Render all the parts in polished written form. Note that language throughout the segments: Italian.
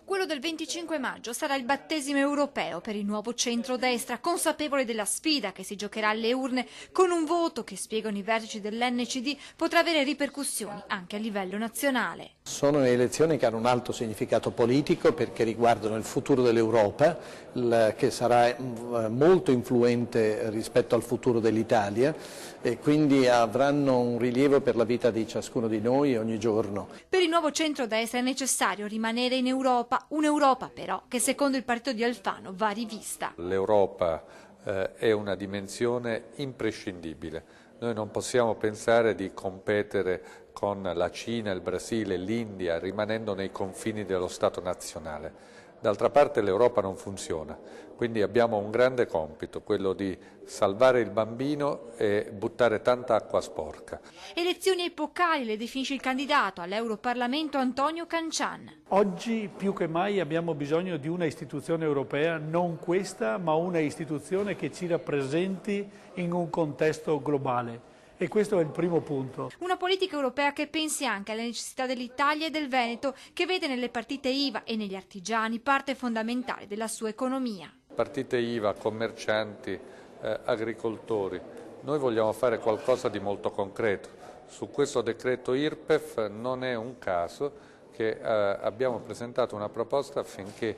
Quello del 25 maggio sarà il battesimo europeo per il nuovo centrodestra, consapevole della sfida che si giocherà alle urne con un voto che, spiegano i vertici dell'NCD, potrà avere ripercussioni anche a livello nazionale. Sono elezioni che hanno un alto significato politico perché riguardano il futuro dell'Europa, che sarà molto influente rispetto al futuro dell'Italia e quindi avranno un rilievo per la vita di ciascuno di noi ogni giorno. Per il nuovo centrodestra è necessario rimanere in Europa, un'Europa però che secondo il partito di Alfano va rivista. L'Europa è una dimensione imprescindibile. Noi non possiamo pensare di competere con la Cina, il Brasile, l'India, rimanendo nei confini dello Stato nazionale. D'altra parte l'Europa non funziona, quindi abbiamo un grande compito, quello di salvare il bambino e buttare tanta acqua sporca. Elezioni epocali, le definisce il candidato all'Europarlamento Antonio Cancian. Oggi più che mai abbiamo bisogno di una istituzione europea, non questa, ma una istituzione che ci rappresenti in un contesto globale. E questo è il primo punto. Una politica europea che pensi anche alle necessità dell'Italia e del Veneto, che vede nelle partite IVA e negli artigiani parte fondamentale della sua economia. Partite IVA, commercianti, agricoltori, noi vogliamo fare qualcosa di molto concreto. Su questo decreto IRPEF non è un caso che abbiamo presentato una proposta affinché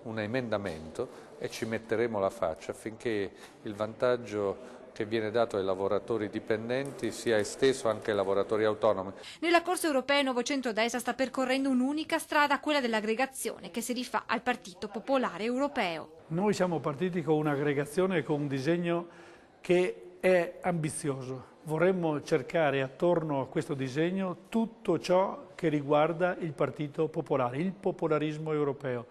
un emendamento e ci metteremo la faccia affinché il vantaggio che viene dato ai lavoratori dipendenti sia esteso anche ai lavoratori autonomi. Nella corsa europea il nuovo centrodestra sta percorrendo un'unica strada, quella dell'aggregazione, che si rifà al Partito Popolare Europeo. Noi siamo partiti con un'aggregazione e con un disegno che è ambizioso. Vorremmo cercare attorno a questo disegno tutto ciò che riguarda il Partito Popolare, il popolarismo europeo.